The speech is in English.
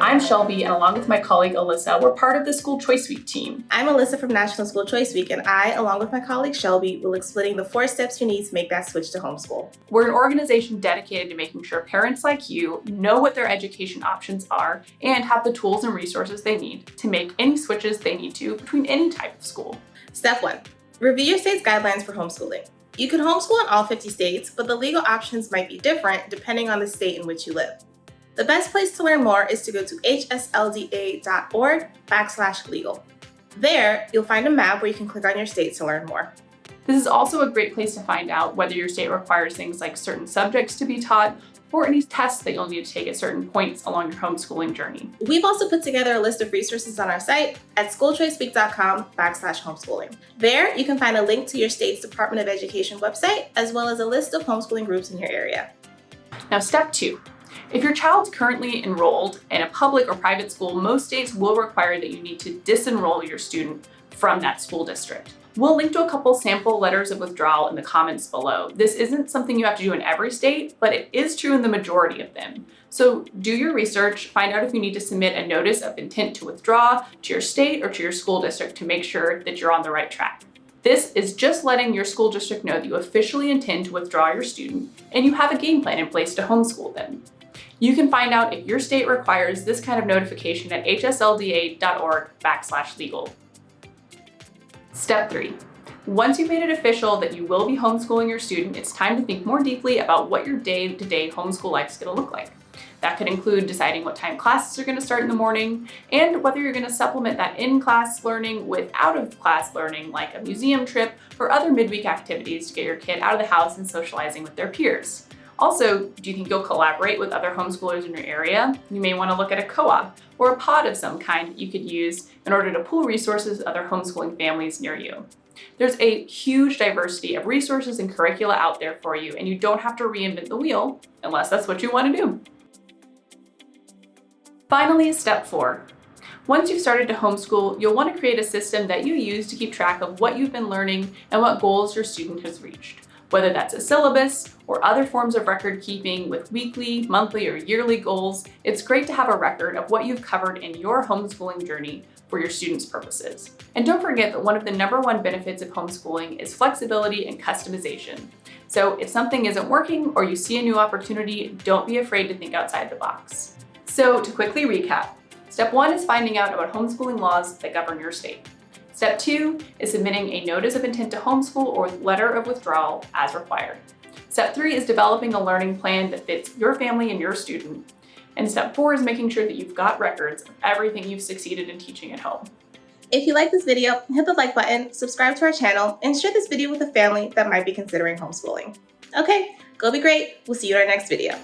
I'm Shelby, and along with my colleague Alissa, we're part of the School Choice Week team. I'm Alissa from National School Choice Week, and I, along with my colleague Shelby, will explain the 4 steps you need to make that switch to homeschool. We're an organization dedicated to making sure parents like you know what their education options are and have the tools and resources they need to make any switches they need to between any type of school. Step 1. Review your state's guidelines for homeschooling. You can homeschool in all 50 states, but the legal options might be different depending on the state in which you live. The best place to learn more is to go to hslda.org/legal. There, you'll find a map where you can click on your state to learn more. This is also a great place to find out whether your state requires things like certain subjects to be taught or any tests that you'll need to take at certain points along your homeschooling journey. We've also put together a list of resources on our site at schoolchoiceweek.com/homeschooling. There, you can find a link to your state's Department of Education website, as well as a list of homeschooling groups in your area. Now, step 2. If your child's currently enrolled in a public or private school, most states will require that you need to disenroll your student from that school district. We'll link to a couple sample letters of withdrawal in the comments below. This isn't something you have to do in every state, but it is true in the majority of them. So do your research, find out if you need to submit a notice of intent to withdraw to your state or to your school district to make sure that you're on the right track. This is just letting your school district know that you officially intend to withdraw your student and you have a game plan in place to homeschool them. You can find out if your state requires this kind of notification at hslda.org/legal. Step 3. Once you've made it official that you will be homeschooling your student, it's time to think more deeply about what your day-to-day homeschool life is going to look like. That could include deciding what time classes are going to start in the morning and whether you're going to supplement that in-class learning with out-of-class learning like a museum trip or other midweek activities to get your kid out of the house and socializing with their peers. Also, do you think you'll collaborate with other homeschoolers in your area? You may want to look at a co-op or a pod of some kind that you could use in order to pool resources with other homeschooling families near you. There's a huge diversity of resources and curricula out there for you, and you don't have to reinvent the wheel unless that's what you want to do. Finally, step 4. Once you've started to homeschool, you'll want to create a system that you use to keep track of what you've been learning and what goals your student has reached. Whether that's a syllabus or other forms of record keeping with weekly, monthly, or yearly goals, it's great to have a record of what you've covered in your homeschooling journey for your students' purposes. And don't forget that one of the #1 benefits of homeschooling is flexibility and customization. So if something isn't working or you see a new opportunity, don't be afraid to think outside the box. So to quickly recap, step 1 is finding out about homeschooling laws that govern your state. Step 2 is submitting a notice of intent to homeschool or letter of withdrawal as required. Step 3 is developing a learning plan that fits your family and your student. And step 4 is making sure that you've got records of everything you've succeeded in teaching at home. If you like this video, hit the like button, subscribe to our channel, and share this video with a family that might be considering homeschooling. Okay, go be great. We'll see you in our next video.